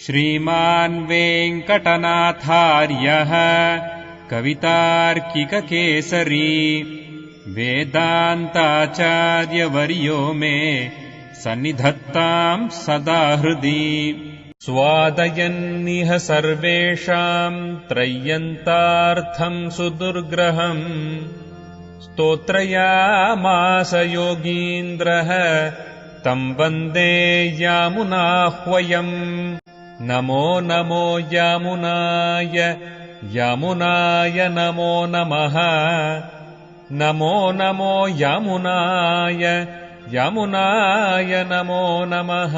श्रीमान् वेङ्कटनाथार्यः कवितार्किककेसरी वेदान्ताचार्यवर्यो मे सन्निधत्ताम् सदा हृदि स्वादयन्निह सर्वेषाम् त्रय्यन्तार्थम् सुदुर्ग्रहम् स्तोत्रयामास योगीन्द्रः तम् वन्दे यामुनाह्वयम् नमो नमो यामुनाय यामुनाय नमो नमः नमो नमो यामुनाय यामुनाय नमो नमः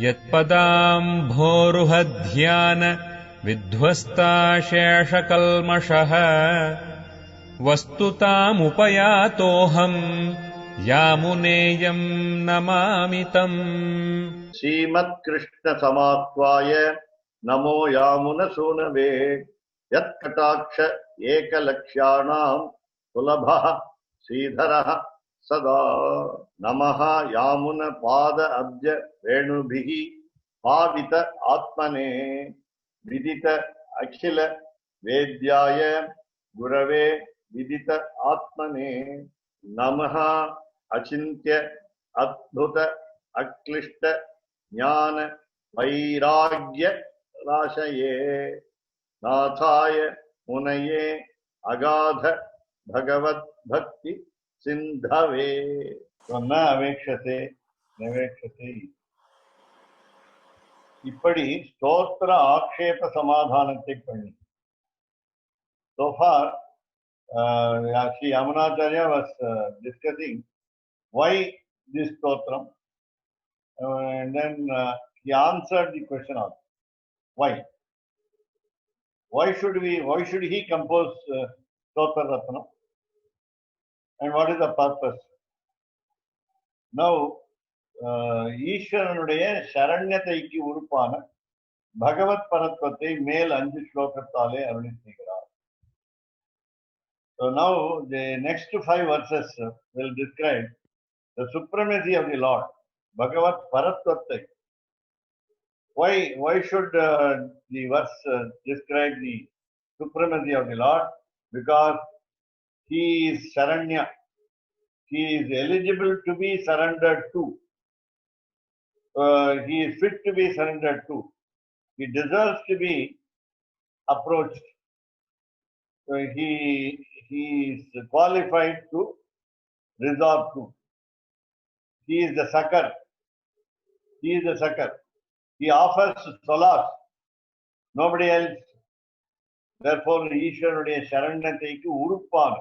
यत्पदाम्भोरुहध्यान विध्वस्ताशेषकल्मषः वस्तुतामुपयातोऽहम् यामुनेयम् नमामि तम् श्रीमत्कृष्ण समाह्वाय नमो यामुनसूनवे यत्कटाक्ष एकलक्ष्याणां सुलभः श्रीधरः सदा नमः यामुन पाद अब्ज रेणुभिः पावित आत्मने विदित अखिल वेद्याय गुरवे विदित आत्मने नमः अचिन्त्य अद्भुत अक्लिष्ट ज्ञान वैराग्य राशये नाथाय मुनये अगाध भगवत भक्ति सिंधवे न अवेक्षते नवेक्षते இப்படி ஸ்தோத்திர ஆக்ஷேப சமாதானத்தை பண்ணி so far Sri Yamunacharya was discussing why this stotram and then he answered the question also why should he compose stotra ratnam and what is the purpose now ஈஸ்வரனுடைய சரண்யத்தைக்கு உறுப்பான பகவத் பரத்வத்தை மேல் 5 ஸ்லோகத்தாலே அருளி செய்கிறார். So now the next 5 verses will describe the supremacy of the Lord, Bhagavat Paratvatai. Why should the verse describe the supremacy of the Lord? Because he is Sharanya. He is eligible to be surrendered to. He is fit to be surrendered to. He deserves to be approached. He is qualified to resort to. He is the succor. He is the succor. He offers solace. Nobody else. Therefore, Ishwaruடைய சரணத்தைக்கு உறுப்பான.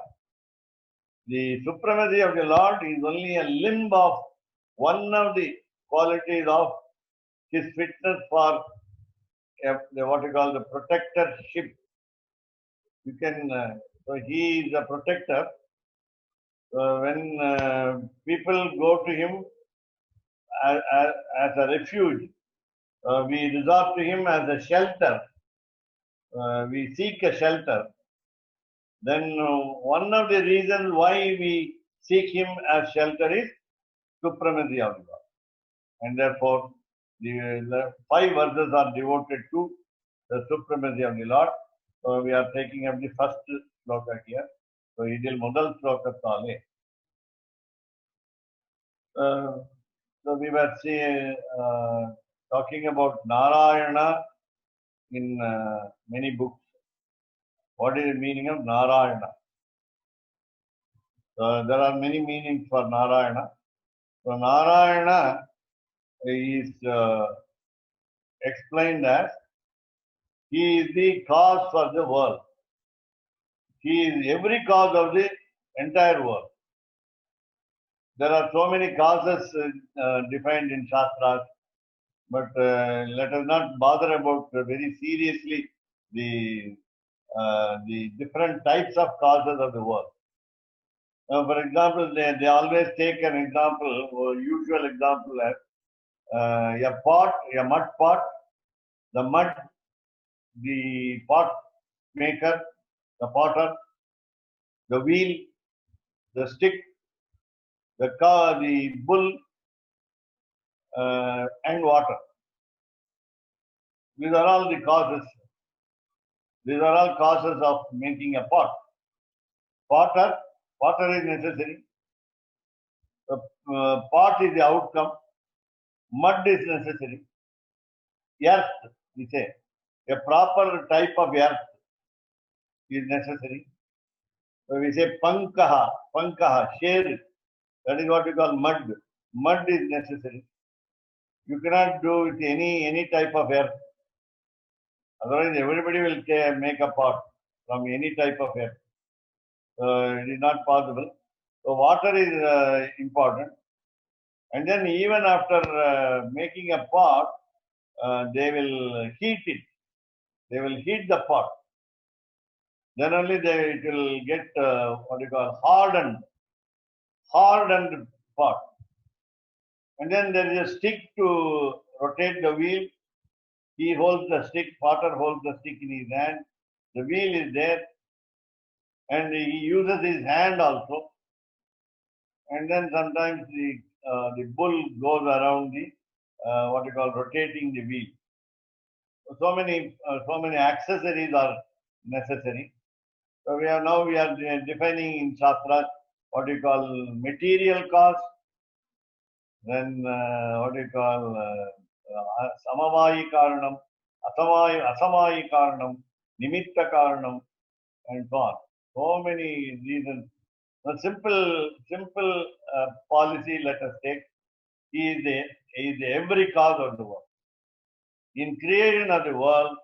The supremacy of the Lord is only a limb of one of the qualities of his fitness for what you call the protectorship. You can, so he is a protector. When people go to him as a refuge, we resort to him as a shelter. We seek a shelter. Then one of the reasons why we seek him as shelter is supremacy of God. And therefore, the 5 verses are devoted to the supremacy of the Lord. So we are taking up the first sloka here. So it is Mudal sloka Tale. So we were talking about Narayana in many books. What is the meaning of Narayana? There are many meanings for Narayana. So Narayana is explained as he is the cause for the world. He is every cause of the entire world. There are so many causes defined in Shastras, but let us not bother about very seriously the different types of causes of the world. For example, they always take an example, or usual example as a mud pot, the mud, the pot maker, the potter, the wheel, the stick, the car, the bull, and water. These are all the causes. These are all causes of making a pot. Water is necessary. The pot is the outcome. Mud is necessary. Earth, we say, a proper type of earth is necessary. So we say pankaha, shade. That is what we call mud. Mud is necessary. You cannot do with any type of earth. Otherwise, everybody will make a pot from any type of earth. It is not possible. So water is important. And then even after making a pot, they will heat it. They will heat the pot. Then only it will get what you call hardened pot. And then there is a stick to rotate the wheel. He holds the stick, potter holds the stick in his hand. The wheel is there. And he uses his hand also. And then sometimes the bull goes around the what you call rotating the wheel. So many accessories are necessary. So we are defining in Shastra what you call material cost, then what you call samavayi karanam, asamayi karanam, nimitta karanam, and so on. So many reasons. A simple policy, let us take, is every cause of the world. In creation of the world,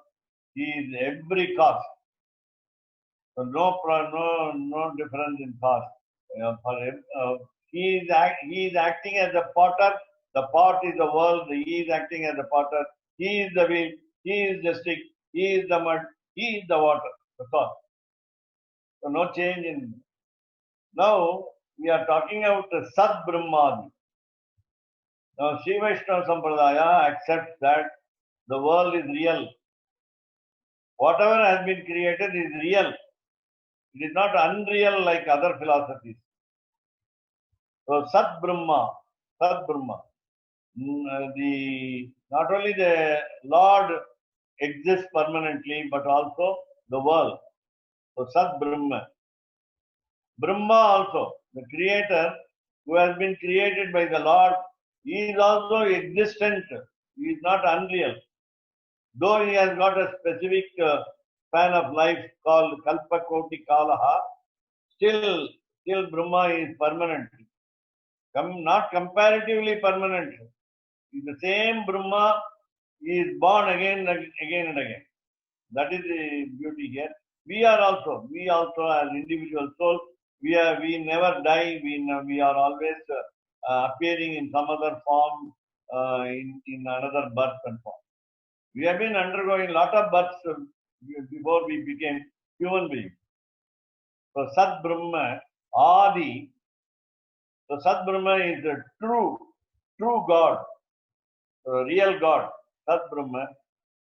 he is every cause. So no difference in cause. He is acting as a potter. The pot is the world. He is acting as a potter. He is the wheel. He is the stick. He is the mud. He is the water. That's all. So no change in. Now we are talking about the Sat Brahmadi. Now Sri Vaishnava Sampradaya accepts that the world is real. Whatever has been created is real. It is not unreal like other philosophies. So Sat Brahma, not only the Lord exists permanently, but also the world. So Sat Brahma. Brahma also, the creator who has been created by the Lord, he is also existent. He is not unreal. Though he has got a specific span of life called Kalpakoti Kalaha, still Brahma is permanent. Not comparatively permanent. The same Brahma is born again and again. That is the beauty here. We also as individual souls, we never die. We are always appearing in some other form, in another birth and form. We have been undergoing a lot of births before we became human beings. So Sat Brahma, Adi. So Sat Brahma is the true God, real God. Sat Brahma,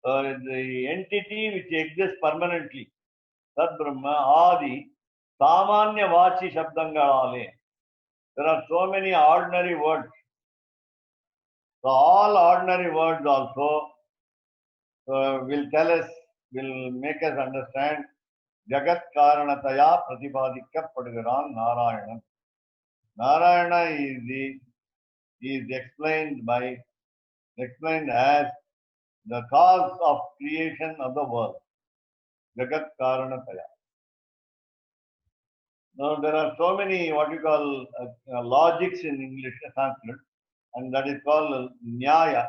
the entity which exists permanently. Sat Brahma, Adi, Samanya Vachi Shabdangalale. There are so many ordinary words. So all ordinary words also will make us understand Jagat Karanataya Pratibadikya Padigaran Narayanan. Narayana is explained as the cause of creation of the world. Jagat Karanataya. Now there are so many what you call logics in English, Sanskrit, and that is called Nyaya.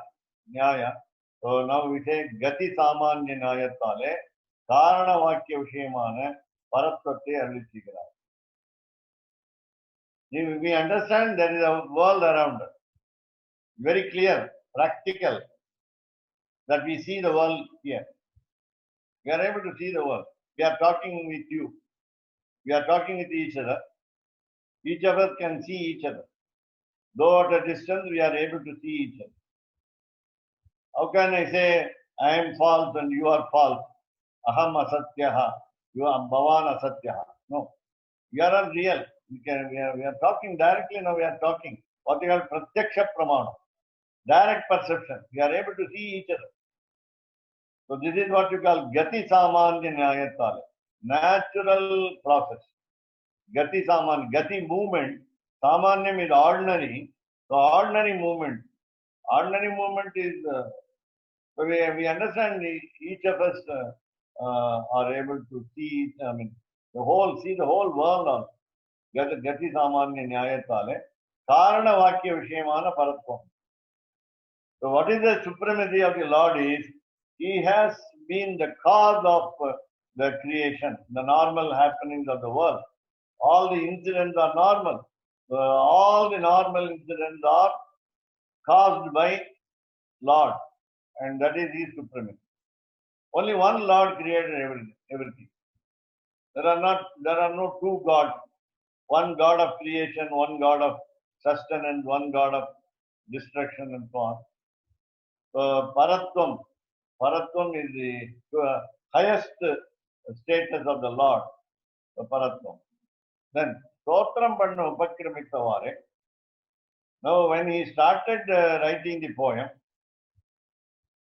So now we say Gati Samanya Nyayatale Karana Vakya Vishayamana Paratvate Arvichigara. We understand there is a world around us. Very clear, practical, that we see the world here. We are able to see the world. We are talking with you. We are talking with each other. Each of us can see each other. Though at a distance, we are able to see each other. How can I say, I am false and you are false? Aham asatyaha. You are bhavan asatyaha. No. We are all real. We are talking directly now. We are talking. What you call pratyaksha pramana. direct perception. We are able to see each other. So this is what you call Gati Samanya Nyayatale. Natural process. Gati Samanya. Gati movement. Samanyam is ordinary. So ordinary movement. Ordinary movement is, so we understand each of us are able to see, see the whole world on Gati Samanya Nyayatale. Karana Vakya Vishayamana Paratvam. So what is the supremacy of the Lord is, He has been the cause of the creation, the normal happenings of the world. All the incidents are normal. All the normal incidents are caused by Lord, and that is His supremacy. Only one Lord created everything. There are no two gods. One God of creation, one God of sustenance, one God of destruction, and so on. Paratvam. Paratvam is the highest status of the Lord. Paratvam. Then, Stotram Panna Upakrimitavare. Now, when he started writing the poem,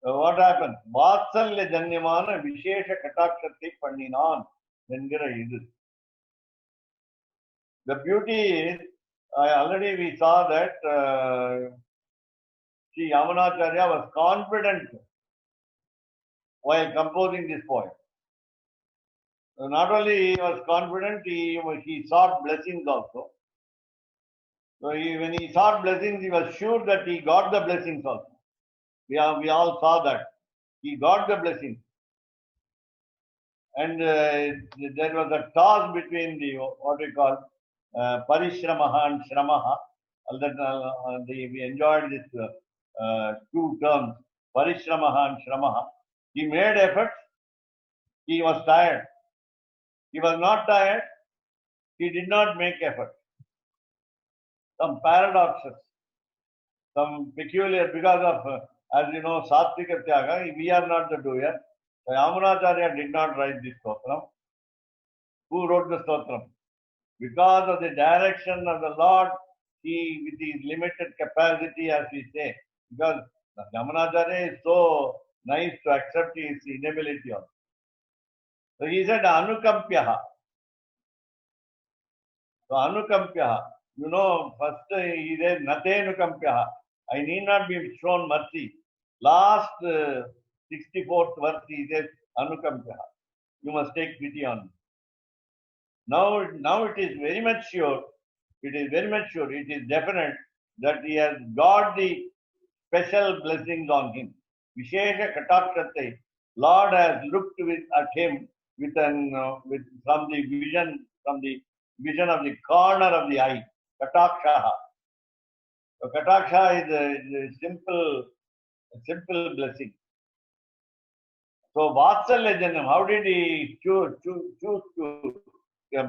what happened? Vatsalya Janyamana Vishesha Katakshati Panninan. The beauty is, already we saw that Sri Yamunacharya was confident while composing this poem. So not only he was confident, he sought blessings also. So when he sought blessings, he was sure that he got the blessings also. We all saw that. He got the blessings. And there was a toss between what we call Parishramaha and Shramaha. We enjoyed these two terms, Parishramaha and Shramaha. He made efforts. He was tired. He was not tired. He did not make effort. Some paradoxes, some peculiar, because of, as you know, Sattvika Tyaga, we are not the doer. So Yamunacharya did not write this stotram. Who wrote the stotram? Because of the direction of the Lord, he, with his limited capacity, as we say, because Yamunacharya is so nice to accept his inability also. So he said, Anukampyaha. So Anukampyaha. You know, first he said, Natenukampyaha. I need not be shown mercy. Last 64th verse he says, Anukampyaha. You must take pity on me. Now it is very much sure, it is definite that he has got the special blessings on him. Vishesha Katakshate. Lord has looked at him from the vision of the corner of the eye. Katakshaha. So Kataksha is a simple blessing. So Vatsalya Janyam, how did he choose to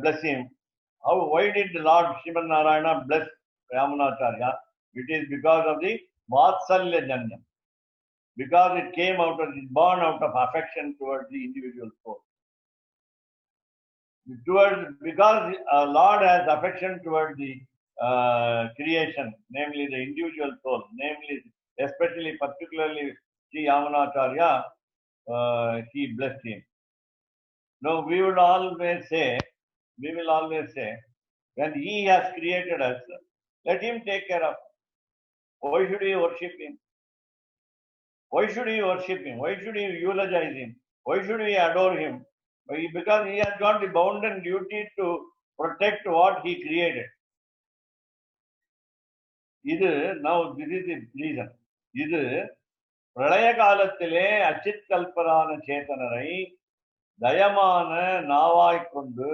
bless him? Why did the Lord Sriman Narayana bless Yamunacharya? It is because of the Vatsalya Janyam. Because it came out of, born out of affection towards the individual soul. Because Lord has affection towards the creation, namely the individual soul, especially particularly Sri Yamunacharya, he blessed him. Now we will always say, when he has created us, let him take care of us. Why should we worship him? Why should we worship him? Why should we eulogize him? Why should we adore him? Because he has got the bounden duty to protect what he created. This is the reason. This Pralaya Kalathile Achit Kalparana Chetanarai Dayamana Manavai Kundu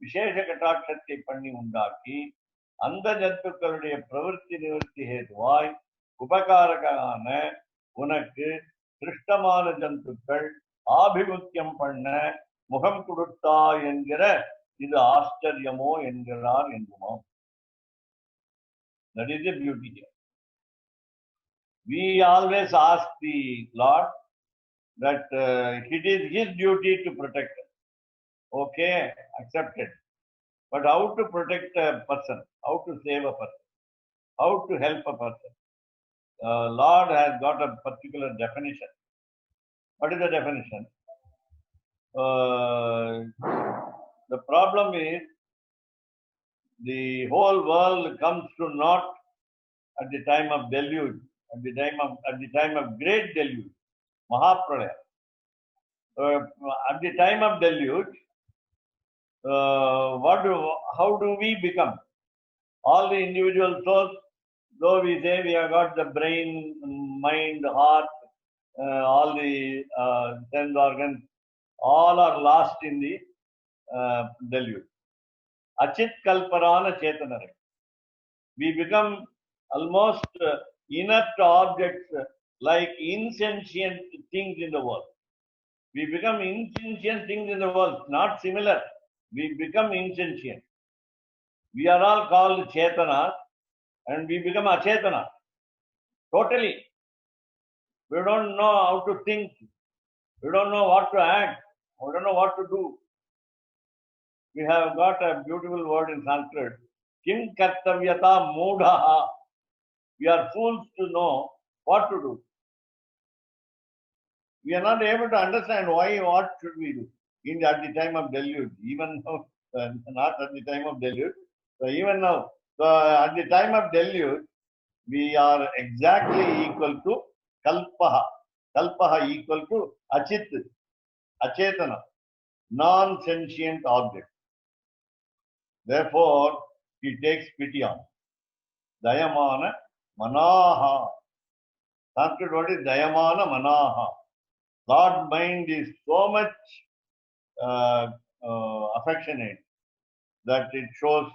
Vishesha Katakshati Panni Undaki அந்த ஜந்துக்களுடைய பிரவருத்தி நிவர்த்தி ஹேதுவாய் உபகாரகான உனக்கு திருஷ்டமான ஜந்துக்கள் ஆபிமுக்கியம் பண்ண முகம் கொடுத்தா என்கிற இது ஆச்சரியமோ என்கிறார் என்புமோ. That is the beauty here. We always ask the Lord that it is his duty to protect us. Okay, accepted. But how to protect a person? How to save a person? how to help a person. Lord has got a particular definition. What is the definition? The problem is the whole world comes to naught at the time of deluge, at the time of great deluge, Mahapralaya. At the time of deluge, how do we become? All the individual souls, though we say we have got the brain, mind, heart, all the sense organs, all are lost in the deluge. Achit kalparana chetanare. We become almost inert objects like insentient things in the world. We become insentient things in the world, not similar. We become insentient. We are all called Chetana and we become Achetana. Totally. We don't know how to think. We don't know what to act. We don't know what to do. We have got a beautiful word in Sanskrit. Kim kartavyata moodhaha. We are fools to know what to do. We are not able to understand what should we do at the time of deluge. Even now, not at the time of deluge. So even now, at the time of deluge, we are exactly equal to kalpaha. Kalpaha equal to achit, achetana, non-sentient object. Therefore, he takes pity on. Dayamana manaha. Sanskrit word is dayamana manaha. Lord mind is so much affectionate that it shows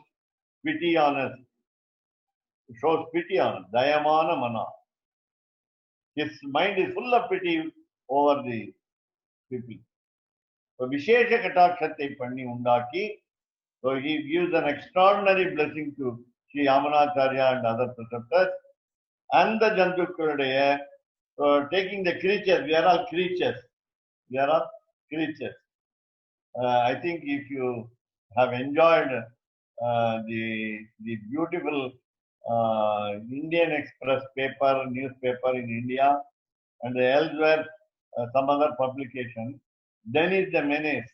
pity on us. It shows pity on us. Dayamana mana. His mind is full of pity over the people. So Vishesha Katakshatai Panni Undaki. So he gives an extraordinary blessing to Sri Yamunacharya and other preceptors. And the Jantukuladaya, taking the creatures, we are all creatures. We are all creatures. I think if you have enjoyed the beautiful Indian Express paper, newspaper in India and elsewhere, some other publication, Dennis the Menace.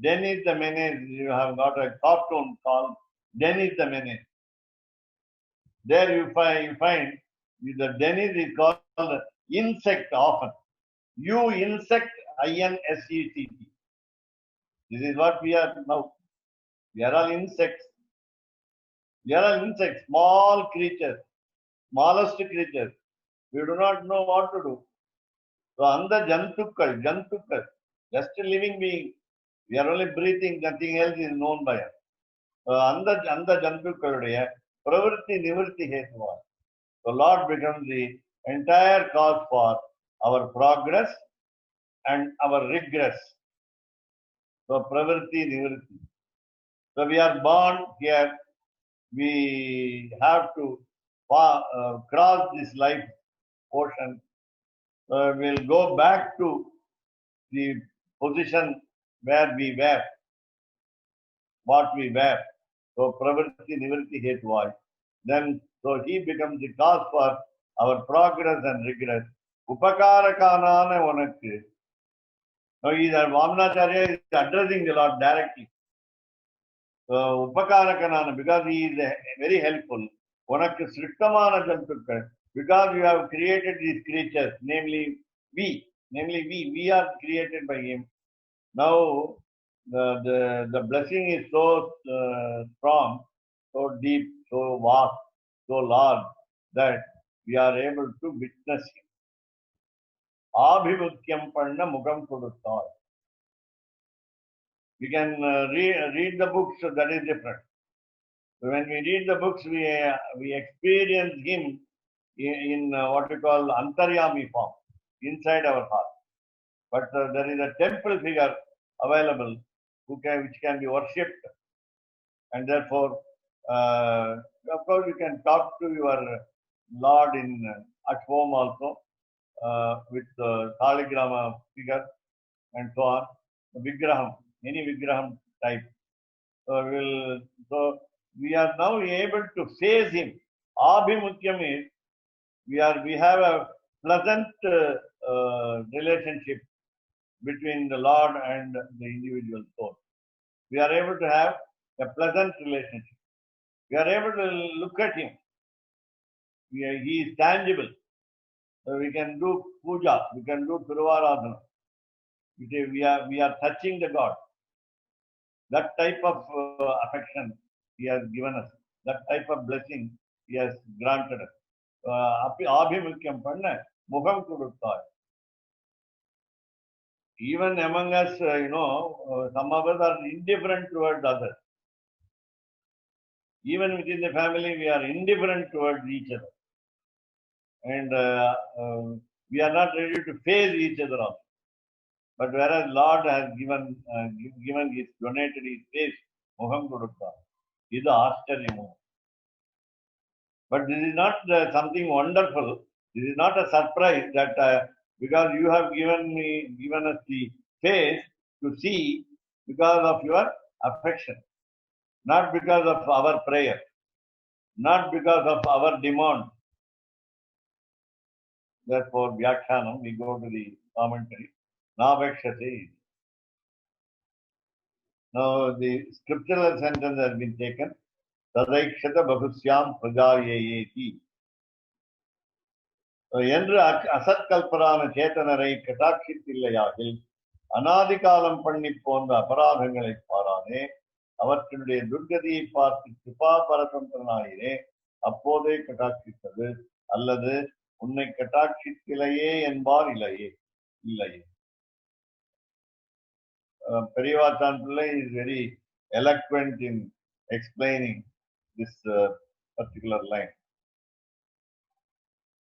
Dennis the Menace, you have got a cartoon called Dennis the Menace. There you find the Dennis is called insect often. You insect, INSECT. This is what we are now. We are all insects. We are all insects, small creatures, smallest creatures. We do not know what to do. So, anda jantukkal, just a living being. We are only breathing, nothing else is known by us. Anda jantukkaluடைய pravritti nivritti hetuva. So, Lord becomes the entire cause for our progress and our regress. So, pravritti nivritti. So, we are born here. We have to cross this life ocean. We'll go back to the position where we were, what we were. So, pravritti nivritti hetuva. Then, so he becomes the cause for our progress and regress. Upakarakanana onakku. Now, Vamanacharya is addressing the Lord directly. Upakarakanana, because he is very helpful. Onakku srittamana jantukkal, because you have created these creatures, namely we are created by him. Now the blessing is so strong, so deep, so vast, so large that we are able to witness him. Abhimukyam panna mukam koduttar. We can read the books, so that is different. So when we read the books, we experience him in what we call antaryami form, inside our heart. But there is a temple figure available which can be worshipped, and therefore, of course, you can talk to your Lord at home also with the Saligrama figure and so on. Vigraham, any Vigraham type. So we are now able to face him. Abhimukyam is we have a pleasant relationship between the Lord and the individual soul. We are able to have a pleasant relationship. We are able to look at him. He is tangible. So we can do puja, we can do Tiruvaradhana. We are touching the God. That type of affection He has given us. That type of blessing He has granted us. Abhimukyam panna mukham koduttar. Even among us, some of us are indifferent towards others. Even within the family, we are indifferent towards each other. And we are not ready to face each other also. But whereas Lord has given his donated his face, Mukham Koduttar, is Ashcharyam. But this is not something wonderful. This is not a surprise that because you have given us the face to see because of your affection, not because of our prayer, not because of our demand. Therefore, Vyakhyanam, we go to the commentary. Navakshate. Now, the scriptural sentence has been taken. Tadaikshata bahusyam prajayayeti. என்று அசத்கல்பரான சேத்தனரை கட்டாட்சித்தில்லையாகில் அநாதிகாலம் பண்ணி போன்ற அபராதங்களை பாரானே அவற்றினுடைய துர்கதியை பார்த்து கிருபா பரதந்திரனாயினே அப்போதே கட்டாட்சித்தது அல்லது உன்னை கட்டாட்சித்திலையே என்பார் இல்லையே. Periyavachan Pillai is very eloquent in explaining this particular line.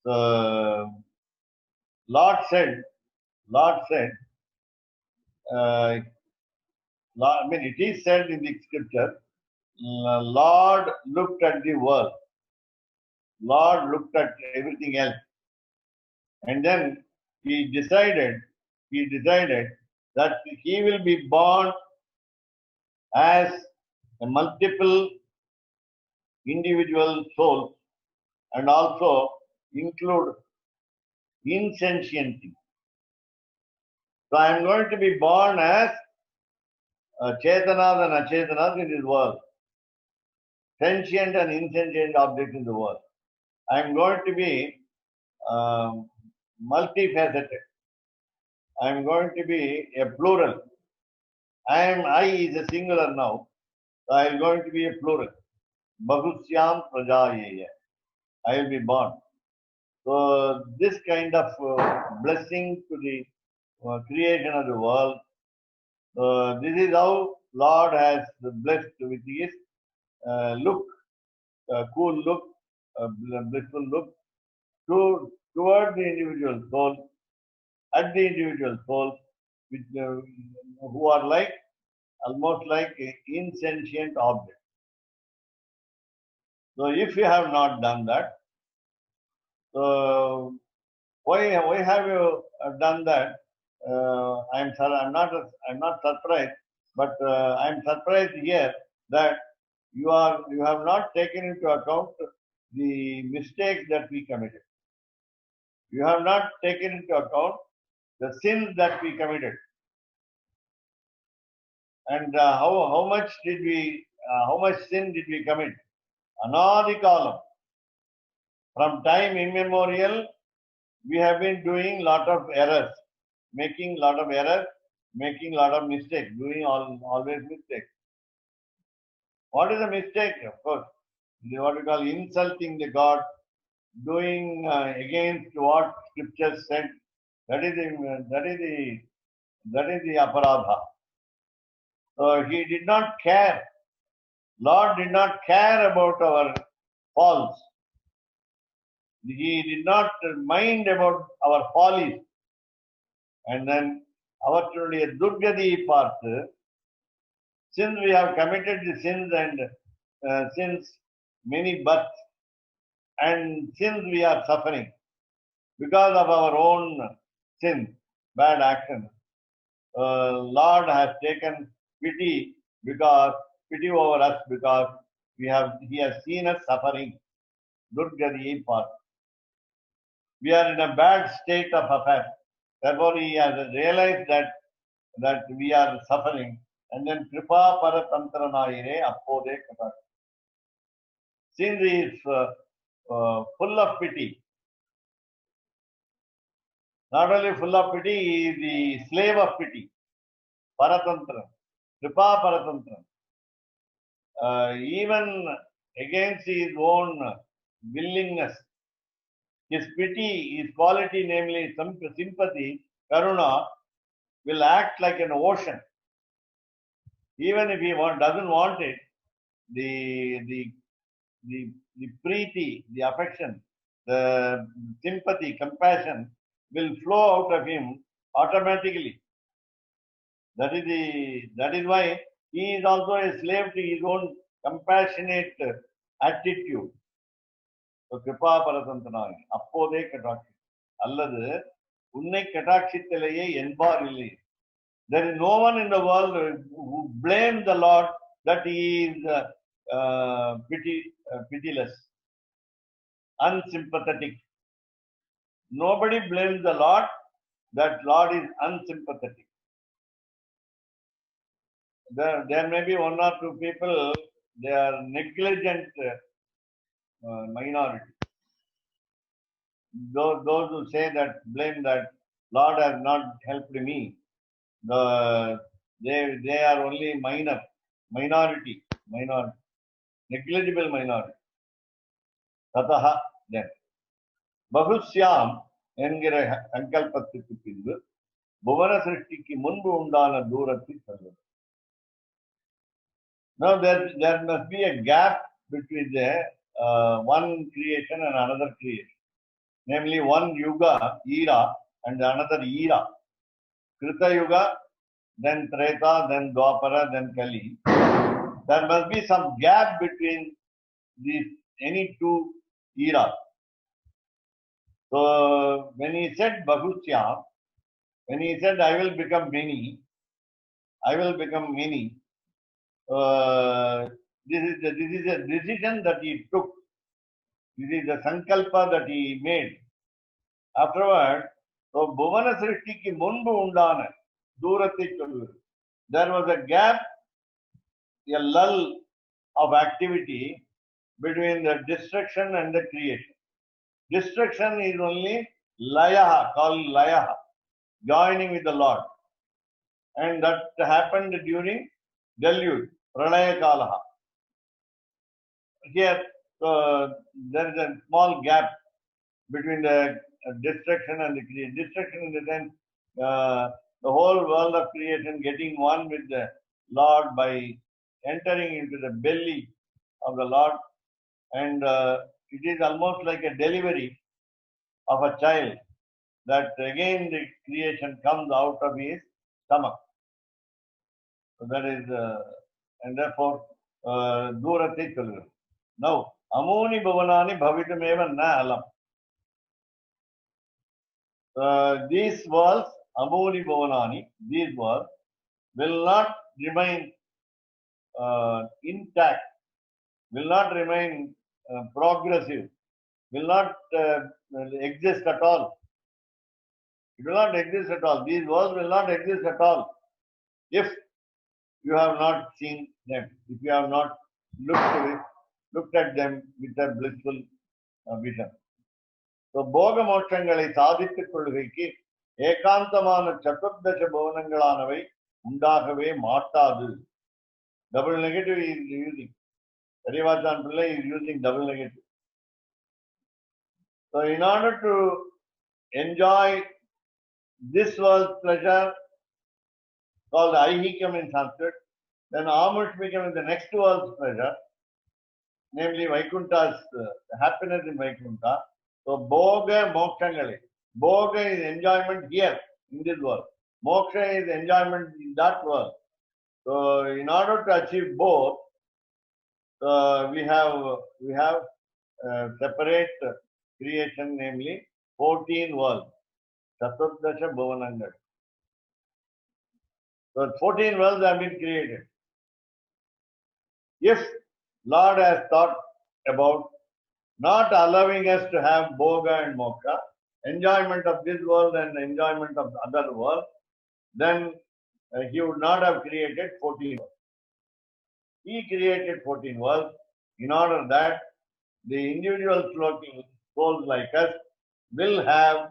So, Lord said, it is said in the scripture, Lord looked at the world. Lord looked at everything else. And then he decided that he will be born as a multiple individual souls and also include insentient things. So I am going to be born as Chetanas and Achetanas in this world, sentient and insentient objects in the world. I am going to be multifaceted. I am going to be a plural. I is a singular now. So I am going to be a plural. Bahusyam prajayeya. I will be born. So this kind of blessing to the creation of the world, this is how Lord has blessed with his look, cool look, blissful look, toward the individual soul, at the individual souls, which, who are like almost like insentient objects. So if you have not done that, so why have you done that? I'm not surprised, but I'm surprised here that you have not taken into account the mistakes that we committed. You have not taken into account the sins that we committed. And how much sin did we commit? Anadikalam. From time immemorial, we have been doing lot of errors, making lot of errors, making lot of mistakes, doing always mistakes. What is a mistake? Of course, what we call insulting the God, doing against what Scripture said. That is the aparadha. So he did not care. Lord did not care about our faults. He did not mind about our follies. And then our Durgadi part, since we have committed the sins and since many births, and since we are suffering because of our own sins, bad actions, Lord has taken pity over us because He has seen us suffering. Durgadiye Path. We are in a bad state of affairs. Therefore, he has realized that we are suffering. And then Kripa Paratantranayire Appode Kata. Since he is full of pity, not only full of pity, he is the slave of pity. Paratantra. Kripa Paratantra. Even against his own willingness, his pity, his quality, namely sympathy, karuna, will act like an ocean. Even if he doesn't want it, the preeti, the affection, the sympathy, compassion will flow out of him automatically. That is why he is also a slave to his own compassionate attitude. So Kripa Paratantanagi, Appode Kataksi. Alladu, Unne Katakshittalaye Enbar Illi. There is no one in the world who blames the Lord that he is pitiless, unsympathetic. Nobody blames the Lord that Lord is unsympathetic. There may be one or two people, they are negligent minority. Those who say that, blame that Lord has not helped me, they are only minority, negligible minority. Tataha then. Bahusyam என்கிற சங்கல்பத்துக்கு பின்பு புவன சிருஷ்டிக்கு முன்பு உண்டான தூரத்தில் சொல்வது. Now there must be a gap between the one creation and another creation. Namely one yuga, era, and another era. Krita yuga, then Treta, then Dwapara, then Kali. There must be some gap between any two eras. So when he said Bahusyam, when he said I will become many, this is a decision that he took. This is the sankalpa that he made. Afterward, so Bhuvana Srishtiku munbu undana durathai solludu. There was a gap, a lull of activity between the destruction and the creation. Destruction is only layaha, called layaha, joining with the Lord. And that happened during deluge, pralaya kalaha. Here, there is a small gap between the destruction and the creation. Destruction in the sense, the whole world of creation getting one with the Lord by entering into the belly of the Lord. And it is almost like a delivery of a child, that again the creation comes out of his stomach. So that is, and therefore, Durati Chulu. Now, Amuni Bhavanani Bhavitameva Na Alam. These worlds, Amuni Bhavanani, these worlds will not remain intact, will not remain progressive, will not exist at all. It will not exist at all. These worlds will not exist at all if you have not seen them, if you have not looked at them with a blissful vision. So, Bhoga Mokshangalai சாதித்துக் கொள்கைக்கு ஏகாந்தமான சதுர்தச பவனங்களானவை உண்டாகவே மாட்டாது. Double negative is using. Parivachan Pillai is using double negative. So, in order to enjoy this world's pleasure, called Aihikam in Sanskrit, then Amushmikam is the next world's pleasure, namely Vaikunta's happiness in Vaikunta. So, Bhoga Mokshangali. Bhoga is enjoyment here in this world. Moksha is enjoyment in that world. So, in order to achieve both, we have separate creation, namely 14 worlds. Chaturdasha Bhavanangal. So 14 worlds have been created. If Lord has thought about not allowing us to have bhoga and moksha, enjoyment of this world and enjoyment of the other world, then he would not have created 14 worlds. He created 14 worlds in order that the individual souls like us will have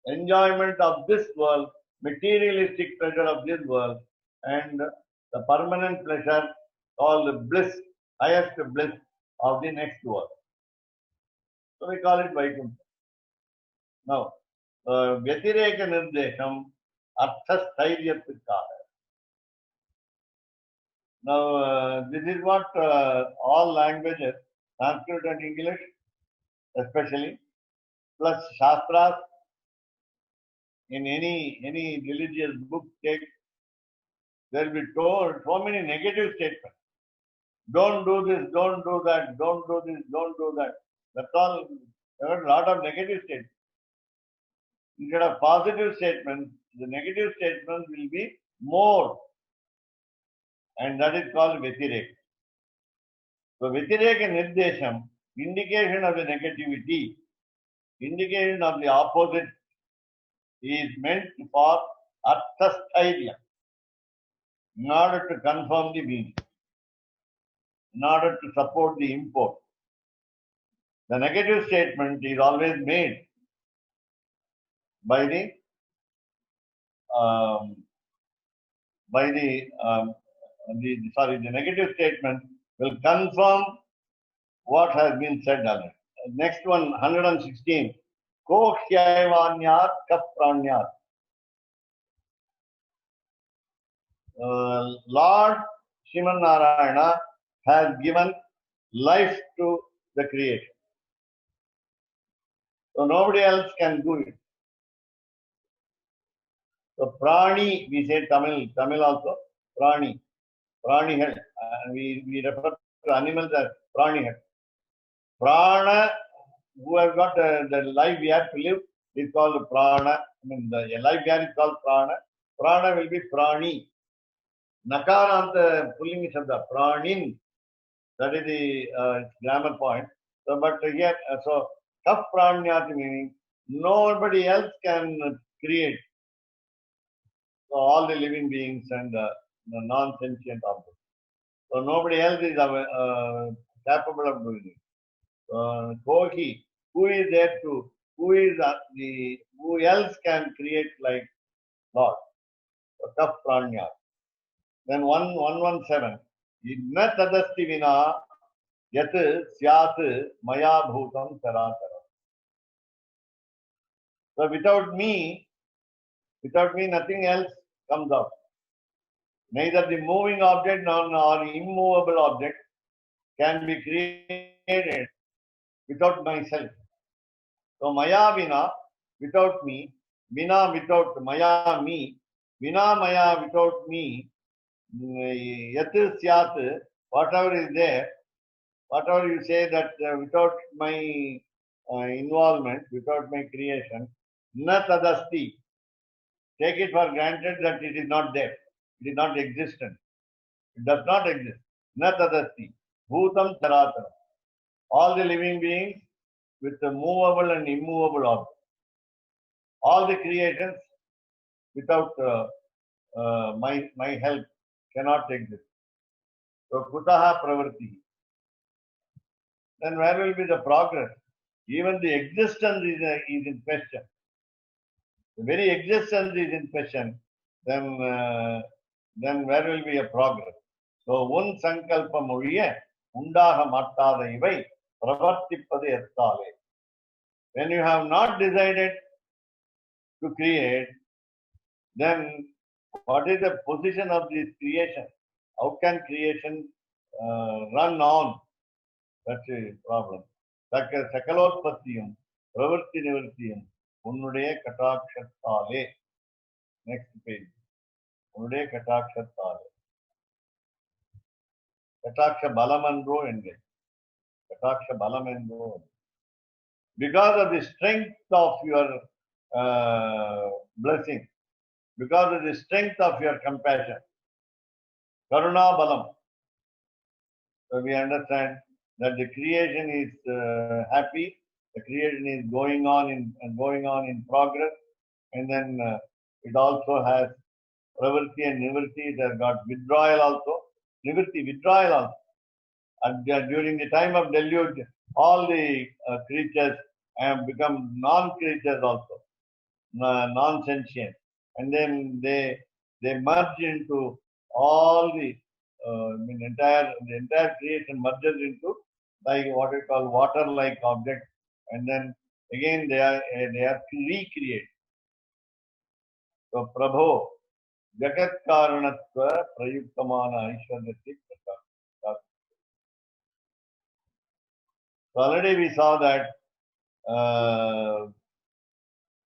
enjoyment of this world, materialistic pleasure of this world, and the permanent pleasure called bliss, highest bliss of the next world. So we call it Vaikuntha. Now, Vyatireka Nirdesham Arthasthairyatvikkaha. Now, this is what all languages, Sanskrit and English especially, plus Shastras, in any religious book take, there will be told so many negative statements. Don't do this, don't do that, don't do this, don't do that. That's all. There are a lot of negative statements. Instead of positive statements, the negative statements will be more. And that is called Vyatireka. So Vyatireka Nirdesham, indication of the negativity, indication of the opposite, is meant for Arthasthairyam, in order to confirm the meaning, in order to support the import. The negative statement is always made by the negative statement will confirm what has been said already. Next one, 116. Ko hyaivanyat kapranyat. Lord Sriman Narayana has given life to the creation. So nobody else can do it. So prani, we say Tamil also, prani. Pranihan. We refer to animals as pranihan. Prana, who has got the life we have to live, is called prana. I mean, the life we have is called prana. Prana will be prani. Nakaranta pulling shabda, pranin. That is the grammar point. So, but here, so kaf pranyati meaning nobody else can create. So all the living beings and the non-sentient objects. So nobody else is capable of doing it. Kohi, who is there to, who else can create like Lord? So tough pranya. Then 117. Na tadasti vina yat syat maya bhutam saratara. So without me, nothing else comes out. Neither the moving object nor immovable object can be created without myself. So maya vina, without me, vina without maya me, vina maya without me, yat syat, whatever is there, whatever you say that without my involvement, without my creation, na tadasti. Take it for granted that it is not there. It is not existent. It does not exist. Na tadasti. Bhutam charatara. All the living beings with the movable and immovable objects. All the creations without my help cannot exist. So kutaha pravarti. Then where will be the progress? Even the existence is in question. The very existence is in question. Then where will be a progress? So un sankalpa mozhiya undaga mattada ivai pravartippadu ettale. When you have not decided to create, then what is the position of this creation? How can creation run on? That's a problem. Sakalotpattiyum, pravarti nivartiyum, unnudaya katakshattale. Next page. Unnudaya katakshattale. Kataksha balamandro ende. Kataksha balamandro. Because of the strength of your blessing, because of the strength of your compassion, karuna balam. So we understand that the creation is happy, the creation is going on in progress, and then it also has pravritti and nivritti. It has got withdrawal also, nivritti, withdrawal also. And during the time of deluge, all the creatures have become non-creatures also, non-sentient, and then they merge into all the the entire creation merges into like what we call water-like objects, and then again they are recreated. So Prabho Jagat Karanatva Prayuktamana Aishwaryati Prakash. So already we saw that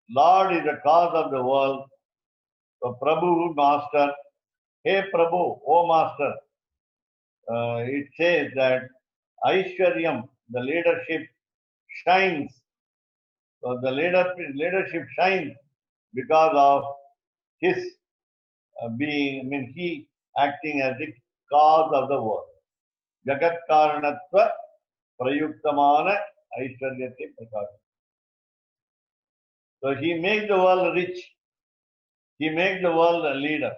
Lord is the cause of the world. So Prabhu, Master, hey Prabhu, O Master, it says that Aishwaryam, the leadership, shines. So the leadership shines because of his he acting as the cause of the world. Jagat Karanatva Prayuktamana Aishwaryati Prakash. So he makes the world rich. He makes the world a leader.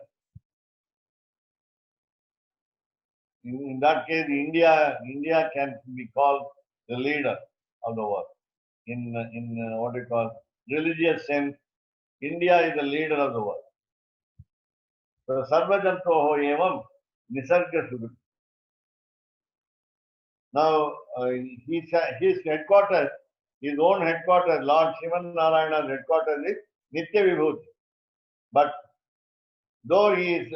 In that case, India can be called the leader of the world. In what we call religious sense, India is the leader of the world. So Sarvajantoho Evam Nisarga Sugati. Now his headquarters, his own headquarters, Lord Shivan Narayana's headquarters is Nitya Vibhuti. But though he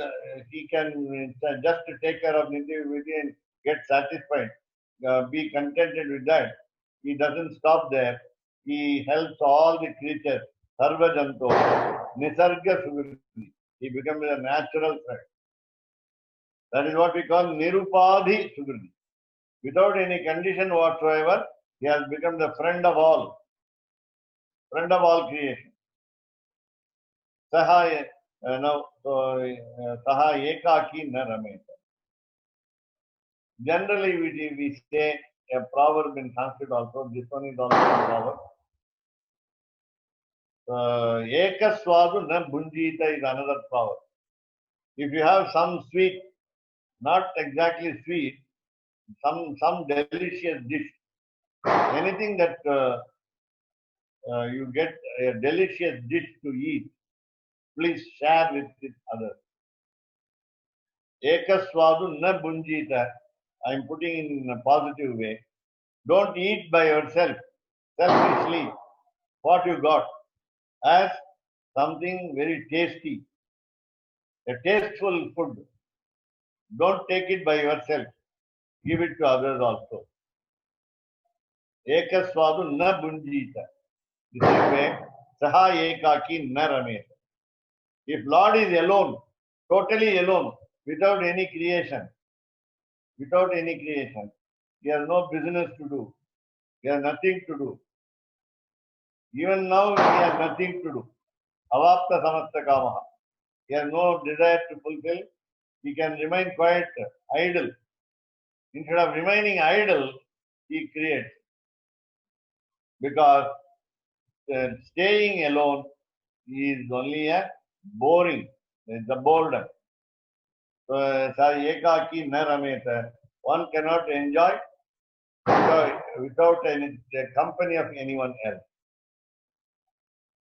can just take care of Nitya Vibhuti and get satisfied, be contented with that, he doesn't stop there. He helps all the creatures, Sarva Janto, Nisarga Sugati. He becomes a natural friend. That is what we call Nirupadhi Sugati. Without any condition whatsoever, he has become the friend of all creation. Saha ekaki na rameta. Generally, we say a proverb in Sanskrit also. This one is also a proverb. Ekaswadu na bunjita is another proverb. If you have some sweet, not exactly sweet, some delicious dish, anything that you get a delicious dish to eat, please share with others. Ekaswadu na bunjita. I am putting in a positive way. Don't eat by yourself, selfishly, what you got, as something very tasty, a tasteful food. Don't take it by yourself. Give it to others also. Ekaswadu na bunjita. The same way, saha ekaki na rameta. If Lord is alone, totally alone, without any creation, he has no business to do. He has nothing to do. Even now, he has nothing to do. Avapta samasta kamaha. He has no desire to fulfill. He can remain quite idle. Instead of remaining idle, he creates. Because staying alone is only a boring. It's a boredom. So, ekaki na rameta. One cannot enjoy without the company of anyone else.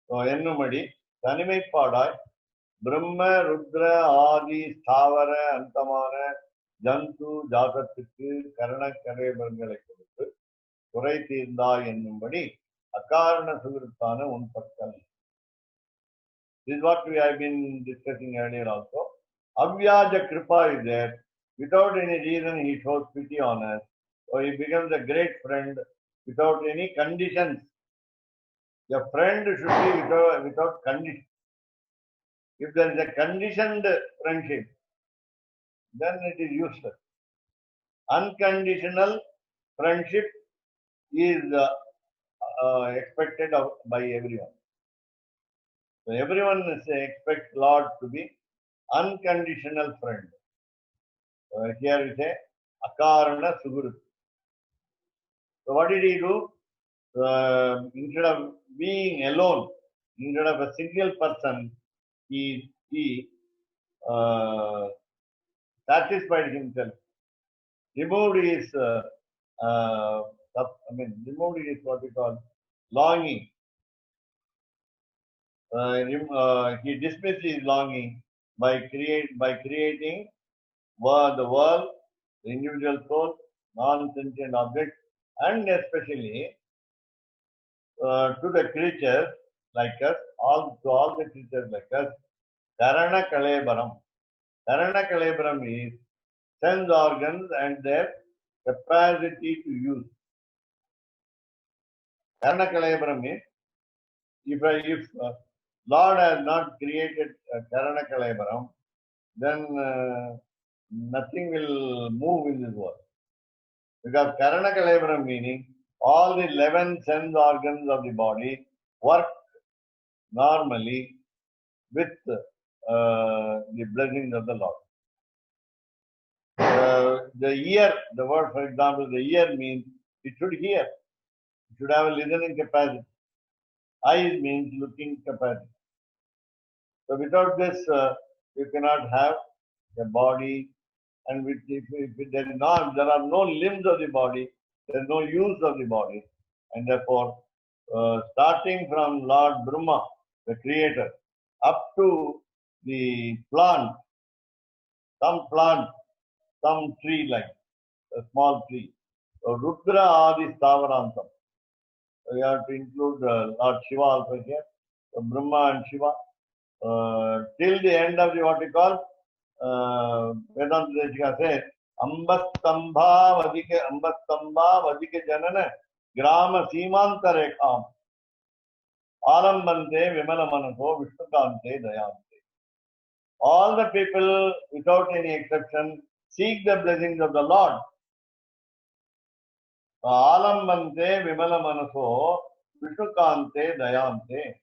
So, ennumadi, Tanimaippadaai, Brahma, Rudra, Adi, Sthavara, Antamana, Jantu, Jatathukku, Karana, Karebarங்களை கொடுத்து குறை தீர்ந்தாய் என்னும்படி அகாரண சுகிருத்தான உன் பக்கல். This is what we have been discussing earlier also. Avyaja Kripa is there. Without any reason, he shows pity on us. So he becomes a great friend without any conditions. A friend should be without conditions. If there is a conditioned friendship, then it is useless. Unconditional friendship is expected by everyone. So everyone expects Lord to be unconditional friend. Here we say Akarana Suguru. So what did he do? Instead of being alone, instead of a single person, he satisfied himself, removed his removed his what we call longing. He dismissed his longing by creating the world, the individual soul, non-sentient objects, and especially to the creatures like us, to all the creatures like us, Karana Kalebaram. Karana Kalebaram is sense organs and their capacity to use. Karana Kalebaram is if Lord has not created Karana Kalebaram, then nothing will move in this world. Because Karana Kalebaram meaning all the 11 sense organs of the body work normally with the blessings of the Lord. The ear, the word for example, the ear means it should hear. It should have a listening capacity. Eyes means looking capacity. So without this, you cannot have a body, and if there are no limbs of the body, there is no use of the body, and therefore, starting from Lord Brahma, the creator, up to the plant, some tree like a small tree. So Rudra Adi Stavarantam. So we have to include Lord Shiva also here. So Brahma and Shiva. Till the end of the what we call Vedanta Deshika says Ambastambha Vadika Janana Grama Simanta Rekham Alambante Vimala Manaso Vishnukante Dayante. All the people without any exception seek the blessings of the Lord. Alambante Vimala Manaso Vishnukante Dayante.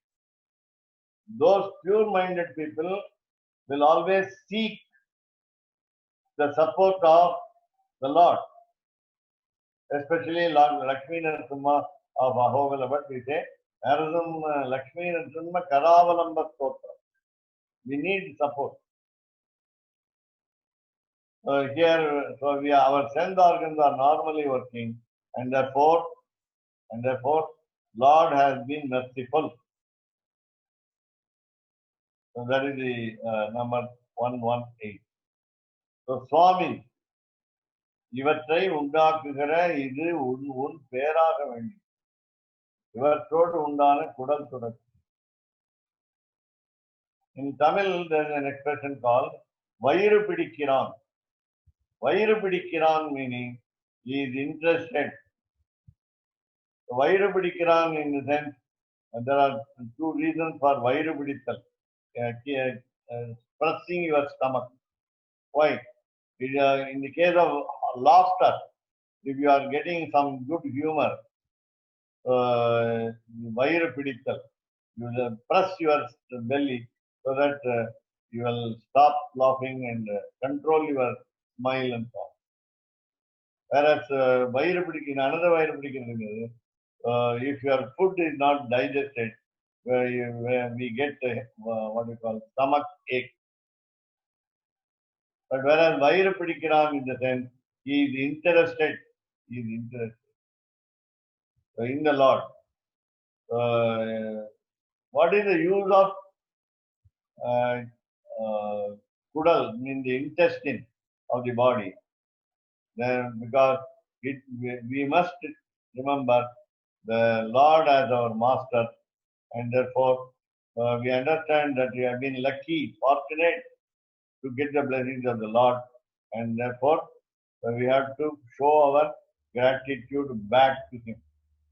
Those pure-minded people will always seek the support of the Lord, especially Lord Lakshmi Narasimha of Ahovala. But we say, Lakshmi Narasimha Karavalamba Stotra. We need support. Here, our sense organs are normally working, and therefore, Lord has been merciful. So that is the number 118. So Swami, இவற்றை உண்டாக்குகிற இது உன் பேராக வேண்டும். இவற்றோடு உண்டான குடல் தொடர்ச்சி. In Tamil, there is an expression called வயிறு பிடிக்கிறான். வயிறு பிடிக்கிறான் meaning he is interested. வயிறு பிடிக்கிறான் in the sense there are two reasons for வயிறு பிடித்தல். Pressing your stomach. Why? In the case of laughter, if you are getting some good humor, vairu pidittal, you press your belly so that you will stop laughing and control your smile and so on. Whereas vairu pidikkin, another vairu pidikkin, if your food is not digested, where we get what we call stomach ache. But whereas Vairu Pidikkiran in the sense, he is interested in the Lord. What is the use of kudal, mean the intestine of the body? Because we must remember the Lord as our master, and therefore we understand that we have been lucky, fortunate to get the blessings of the Lord, and therefore we have to show our gratitude back to Him,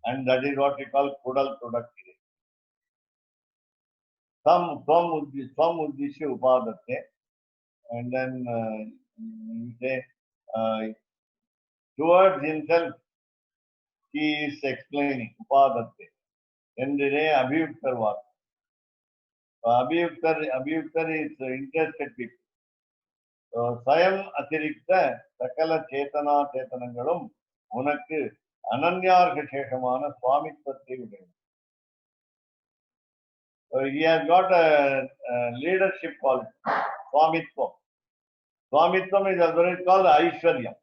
and that is what we call kudal productivity. Some uddishya upadatte, and then you say towards himself he is explaining upadatte. Endire abhiyuktar vaat. Abhiyuktar is interested people. Sayam atirikta sakala chetana chetanangalum unakku Ananyarga Sheshamana Swamitvatthi Udaya. So he has got a leadership quality, Swamitvam. Swamitvam is otherwise called Aishwarya,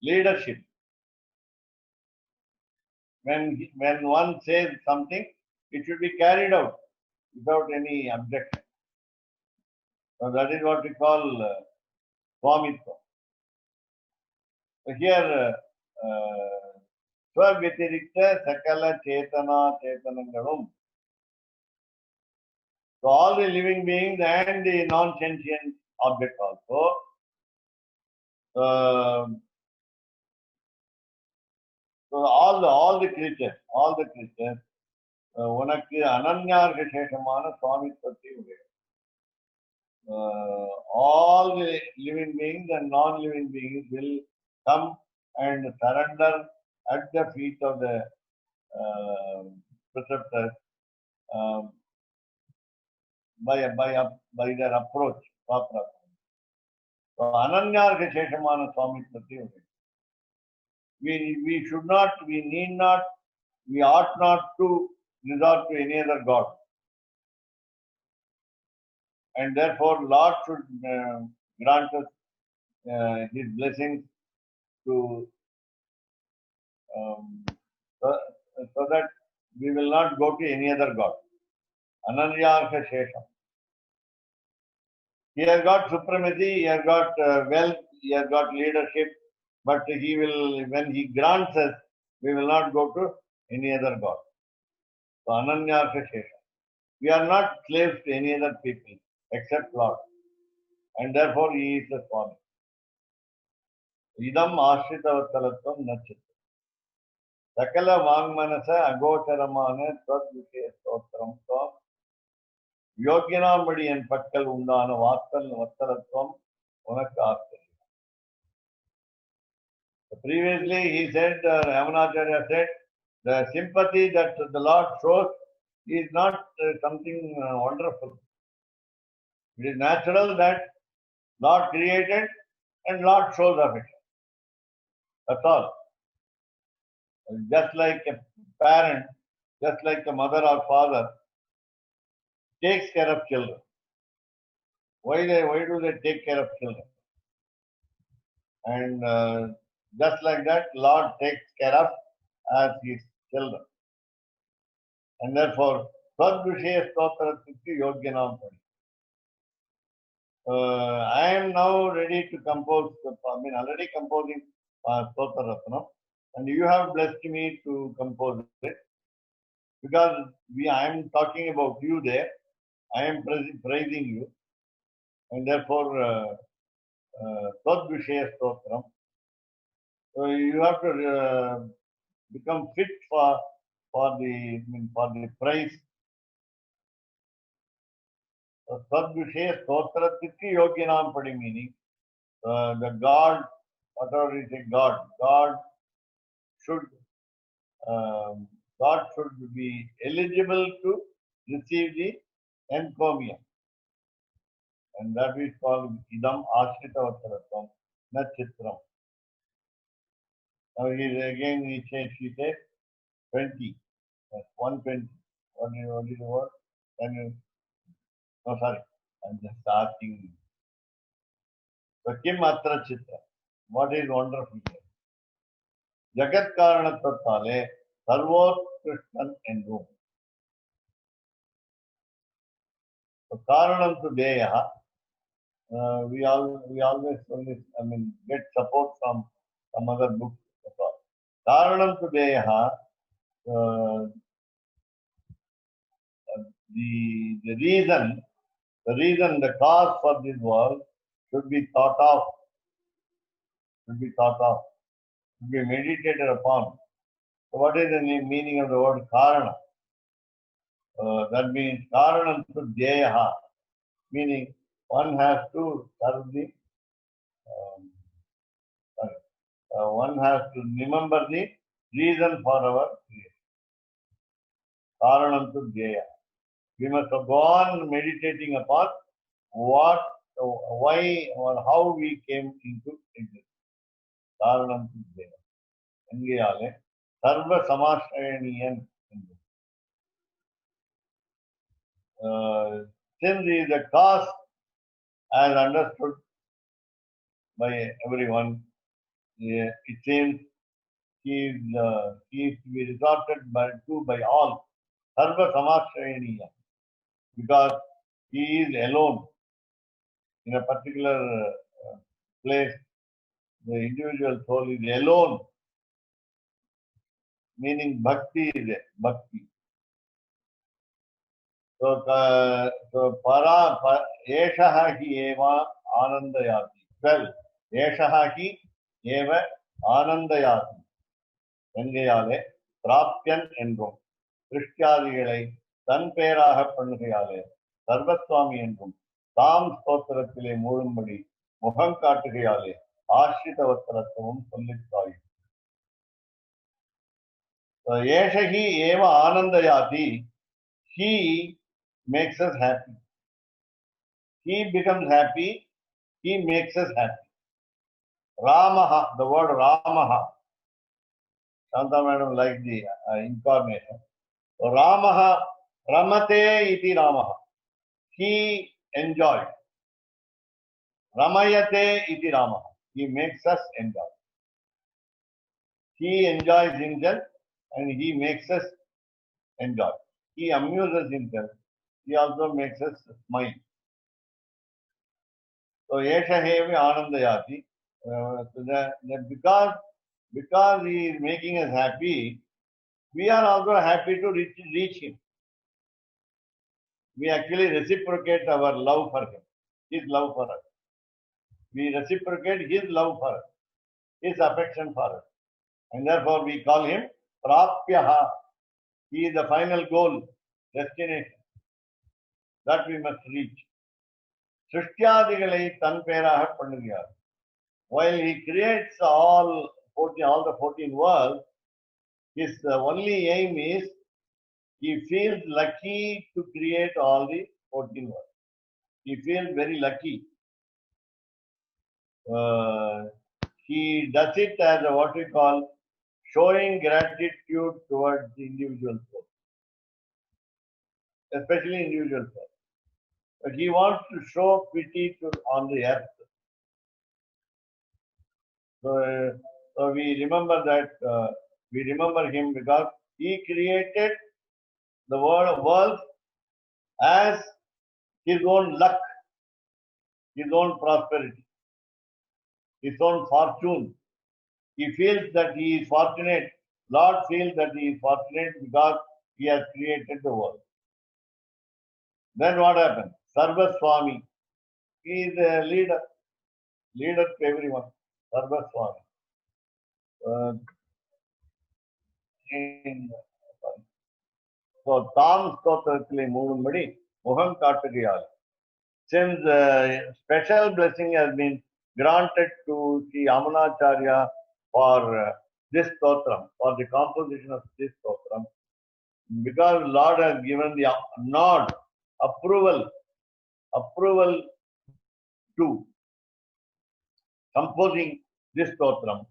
leadership. When one says something, it should be carried out without any objection. So that is what we call Swamitvam. So here, Swavitirikta Sakala Chetana Chetanangalum. So all the living beings and the non-sentient object also. So all the creatures, உனக்கு அனன்யார்க சேஷமான சுவாமித்வத்தை உடைய. All the living beings and non-living beings will come and surrender at the feet of the preceptors by their approach, proper approach. So Ananyarga Sheshamana Swamitwati ude. We should not, we need not, we ought not to resort to any other god. And therefore Lord should grant us his blessings to so that we will not go to any other god. Ananyarga Shesham. He has got supremacy, he has got wealth, he has got leadership, but he will, when he grants us, we will not go to any other god. So Ananyarga Shesham. We are not slaves to any other people except Lord. And therefore he is the Swami. Idam Ashritavattalatvam Nachit. Sakala Vangmanasa Agocharamana Tadvike Stotram Swam. Yogyanambadi and Patkal Undana Vattalatvam Unakasya. Previously he said, Yamunacharya said, the sympathy that the Lord shows is not something wonderful. It is natural that Lord created and Lord shows affection. That's all. Just like a parent, just like a mother or father takes care of children. Why do they take care of children? And just like that, Lord takes care of as his children. And therefore, Sadvishaya Stotratikti Yogyanam. I am now ready to compose, already composing Stotra Ratnam, and you have blessed me to compose it. Because I am talking about you there, I am praising you, and therefore, Sadvishaya Stotram. So you have to become fit for the praise. Sadvishaya Stotratikti Yogyanam Padi, meaning the God, whatever is a God should be eligible to receive the encomium. And that is called Idam Ashritavattaratvam Nachitram. Now he says 20, 120. What is the word? No, sorry, I'm just asking. So Kim Atra Chitra. What is wonderful here? Jagat Karanatvatale Sarvot Krishnan and Room. So Karanam to Deya, we always get support from some other books. Karanam to Deya, the reason, the cause for this world should be thought of, should be meditated upon. So what is the meaning of the word Karana? That means Karanam to Dheyaha, meaning one has to serve the, one has to remember the reason for our creation. Karanam to Dheya. We must go on meditating upon what, why, or how we came into existence. Karanam to Dheya. என்கையாலே சர்வ சமாஸ்ரயணியன் என்று. Since he is a cause as understood by everyone, it seems he is to be resorted by all, sarva samashrayaniya, because he is alone in a particular place. The individual soul is alone, meaning bhakti is there, bhakti. So eshaha hi eva anandayati. 12. Eshaha hi eva anandayati. என்கையாலே பிராப்தியன் என்றும் சிருஷ்டியாதிகளை தன் பெயராக பண்ணுகையாலே சர்வசுவாமி என்றும் தாம் ஸ்தோத்திரத்திலே மூழும்படி முகம் காட்டுகையாலே ஆசிரித வஸ்திரத்துவம் சொல்லித்தாய். ஏஷகி ஏவ ஆனந்தயாதி. He makes us happy. He becomes happy. He makes us happy. Ramaha, the word Ramaha. Shanta madam liked the incarnation. So Ramaha, Ramate iti Ramaha. He enjoys. Ramayate iti Ramaha. He makes us enjoy. He enjoys himself and he makes us enjoy. He amuses himself. He also makes us smile. So Yeshahevi Anandayati. Because he is making us happy, we are also happy to reach him. We actually reciprocate our love for him, his love for us. We reciprocate his love for us, his affection for us. And therefore we call him Prapyaha. He is the final goal, destination that we must reach. Srishtiyadigalai tan peraha pannugiyar. While he creates all the 14 worlds, his only aim is he feels lucky to create all the 14 worlds. He feels very lucky. He does it as what we call showing gratitude towards the individual soul, especially individual soul. But he wants to show pity on the earth. So we remember that, we remember him because he created the world as his own luck, his own prosperity, his own fortune. He feels that he is fortunate. Lord feels that he is fortunate because he has created the world. Then what happens? Sarvaswami. He is a leader to everyone. Sarvaswami. So Tam Stotrathile Moonbadi Muham Kartagayal. Since special blessing has been granted to Sri Amanacharya for this stotram, for the composition of this stotram, because Lord has given the nod, approval to composing this stotram.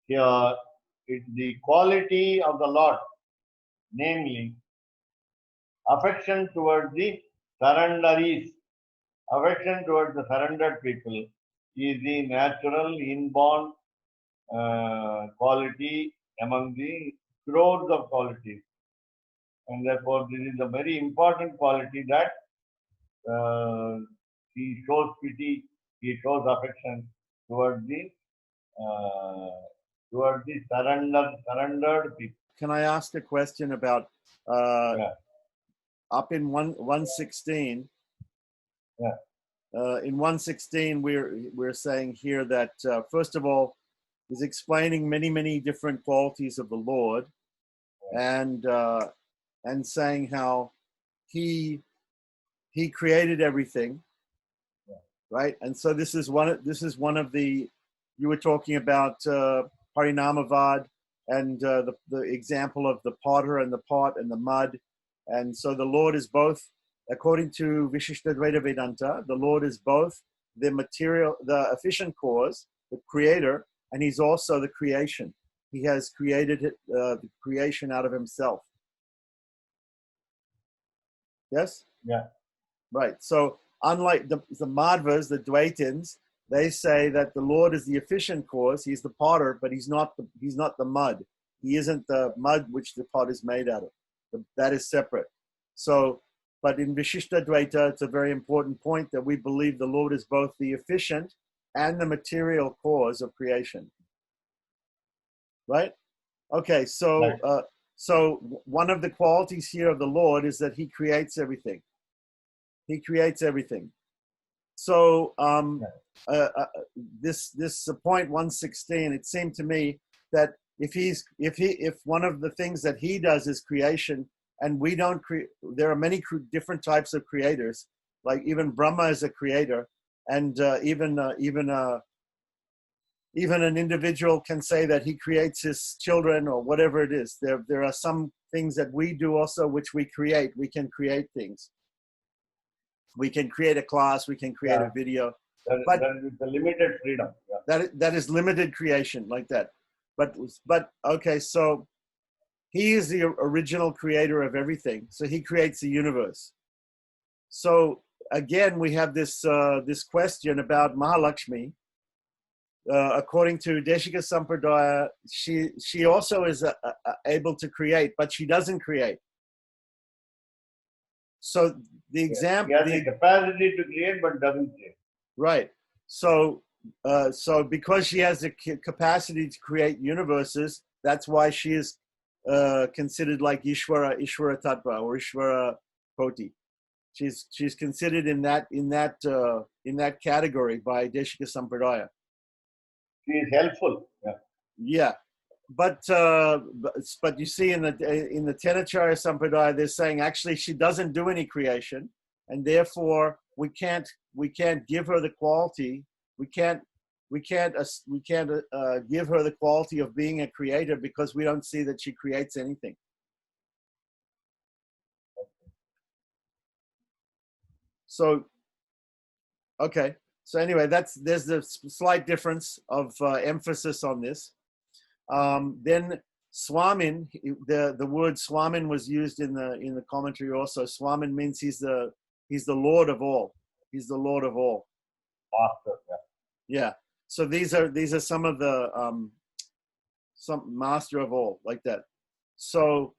Here, the quality of the Lord, namely affection towards the surrenderees, affection towards the surrendered people, is the natural inborn quality among the crores of qualities. And therefore, this is a very important quality that he shows pity, he shows affection towards the surrendered people. Can I ask a question about up in 116? Yeah. In 116, we're saying here that first of all, is explaining many different qualities of the Lord, and saying how he created everything, right? And so this is one of the, you were talking about Harinamavad and the example of the potter and the pot and the mud, and so the Lord is both, according to Vishishtadvaita Vedanta, the Lord is both the material, the efficient cause, the creator, and he's also the creation. he has created the creation out of himself. Yes? Yeah. Right. So unlike the Madhvas, the Dvaitins, they say that the Lord is the efficient cause. He's the potter, but he's not the mud. He isn't the mud which the pot is made out of. That is separate. So, but in Vishishta Dvaita, it's a very important point that we believe the Lord is both the efficient and the material cause of creation. Right? Okay. So, Right. so one of the qualities here of the Lord is that he creates everything. He creates everything. So this point 116, it seemed to me that if one of the things that he does is creation, and we don't create, there are many different types of creators. Like even Brahma is a creator, and even an individual can say that he creates his children or whatever it is. There are some things that we do also which we create. We can create things. We can create a class, we can create a video, but that is the limited freedom. Yeah. that is limited creation like that. But okay, so he is the original creator of everything. So he creates the universe. So again, we have this this question about Mahalakshmi. According to Deshika Sampradaya, she also is able to create, but she doesn't create. So the example, he has the capacity to create, but doesn't create. Right. So, so because she has the capacity to create universes, that's why she is considered like Ishvara Tattva or Ishvara Koti. She's considered in that category by Deshika Sampradaya. She is helpful. Yeah. Yeah. But you see in the Tenacharya Sampradaya, they're saying actually she doesn't do any creation, and therefore we can't give her the quality. We can't give her the quality of being a creator because we don't see that she creates anything. So, okay. So anyway, there's a slight difference of emphasis on this. Then Swamin, the word Swamin was used in the commentary also. Swamin means he's the Lord of all. He's the Lord of all. Master. Yeah. Yeah. So these are some of the some master of all like that. So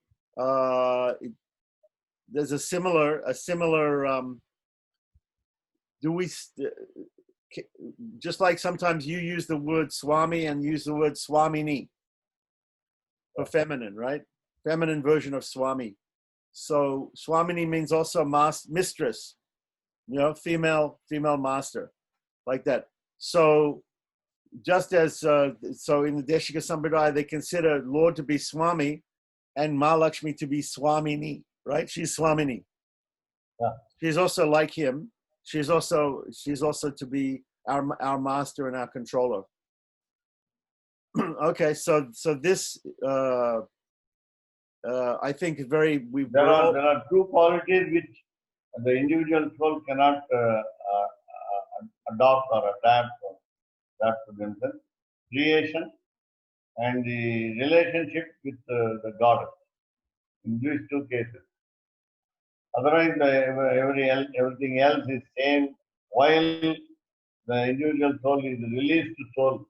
there's a similar do we just like sometimes you use the word Swami and use the word Swamini for feminine, right? Feminine version of Swami. So Swamini means also mistress, female master, like that. So just as so in the Deshika Sampradaya, they consider Lord to be Swami and Mahalakshmi to be Swamini, right? She's Swamini. Yeah. She's also like him. She's also to be our master and our controller. Okay, so this I think there are two qualities which the individual soul cannot adopt or adapt to themselves: creation and the relationship with the goddess. In these two cases, otherwise everything else is same. While the individual soul is released soul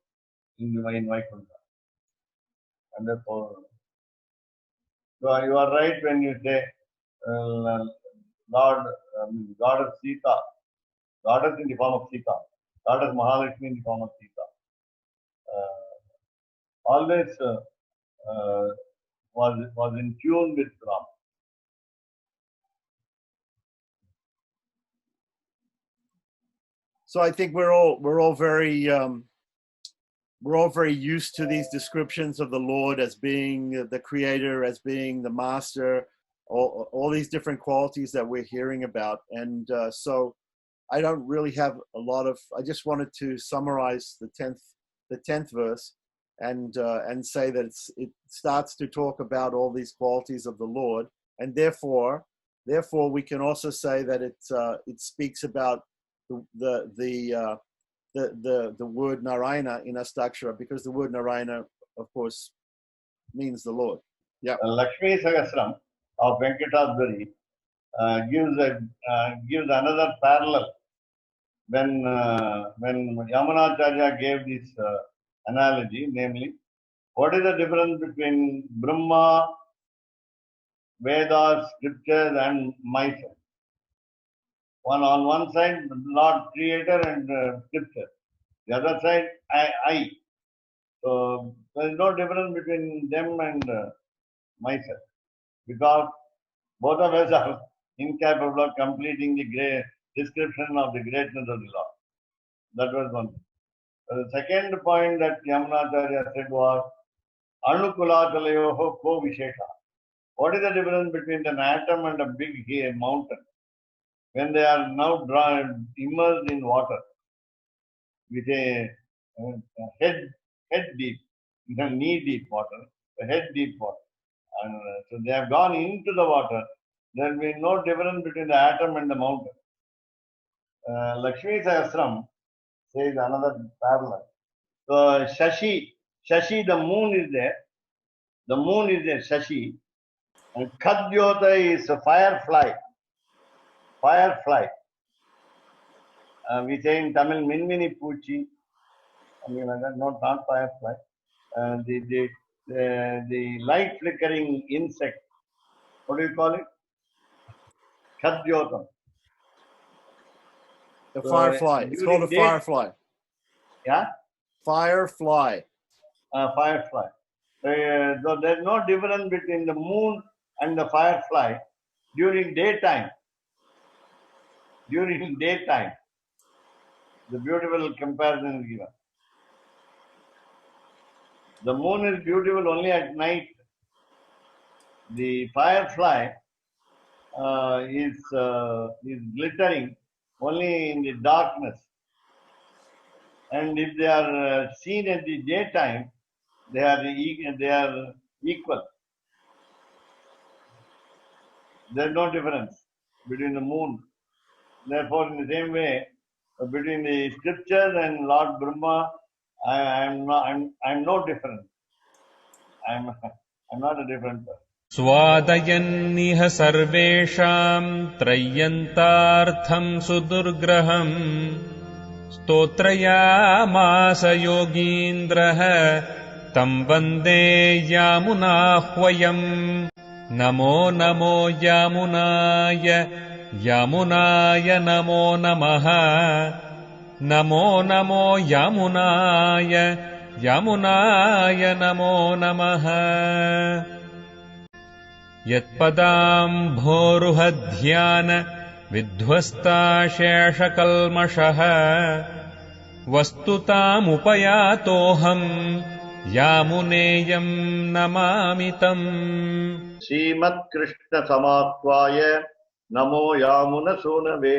in Vaikuntha, and therefore. So you are right when you say Goddess Sita, Goddess in the form of Sita, Goddess Mahalakshmi in the form of Sita. Always was in tune with Ram. So I think we're all very used to these descriptions of the Lord as being the creator, as being the master, all these different qualities that we're hearing about. And so I don't really have a lot of, I just wanted to summarize the 10th verse and say that it starts to talk about all these qualities of the Lord. And therefore we can also say that it speaks about the word Narayana in Astakshara, because the word Narayana, of course, means the Lord. Yeah. Lakshmi Sahasram of Venkatadhari gives another parallel. When Yamunacharya gave this analogy, namely, what is the difference between Brahma, Vedas, scriptures, and myself? On one side, Lord Creator and scripture. The other side, I. So there is no difference between them and myself, because both of us are incapable of completing the great description of the greatness of the Lord. That was one thing. The second point that Yamunacharya said was Anukulatalayoho ko vishesha. What is the difference between an atom and a big mountain? When they are now immersed in water with a head deep, knee deep water, head deep water. And so they have gone into the water. There will be no difference between the atom and the mountain. Lakshmi Sahasram says another parallel. So Shashi, the moon is there. The moon is there, Shashi. And Khadyota is a firefly. We say in Tamil, Minmini Puchi. Something like that. No, not firefly. The light flickering insect. What do you call it? Khadyota. The firefly. It's called a firefly. Yeah? Firefly. Firefly. So there's no difference between the moon and the firefly during daytime. During daytime. The beautiful comparison is given. The moon is beautiful only at night. The firefly is glittering only in the darkness. And if they are seen at the daytime, they are equal. There is no difference between the moon. Therefore, in the same way, between the scriptures and Lord Brahma, I'm no different. I'm not a different person. स्वादयन्निह सर्वेषाम् त्रय्यन्तार्थम् सुदुर्ग्रहम् स्तोत्रयामास योगीन्द्रः तम् वन्दे यामुनाह्वयम् नमो नमो यामुनाय नमो नमः नमो नमो यामुनाय नमो नमः यत्पदाम्भोरुहध्यान विध्वस्ताशेषकल्मषः वस्तुतामुपयातोऽहम् यामुनेयम् नमामि तम् Srimad Krishna Samatvaya Namo Yamuna Sunave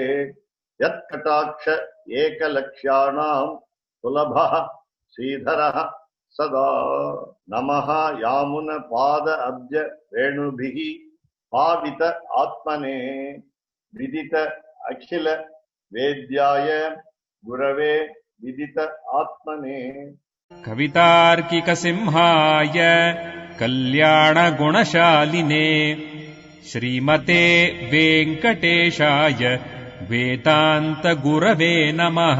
Yat Kataksha Ekalakshanam Sulabha Sridharaha Sada Namaha Yamuna Pada Abja Venubhihi Pavita Atmane Vidita Akshila Vedyaya Gurave Vidita Atmane कवितार्किकसिंहाय कल्याणगुणशालिने श्रीमते वेङ्कटेशाय वेदान्तगुरवे नमः।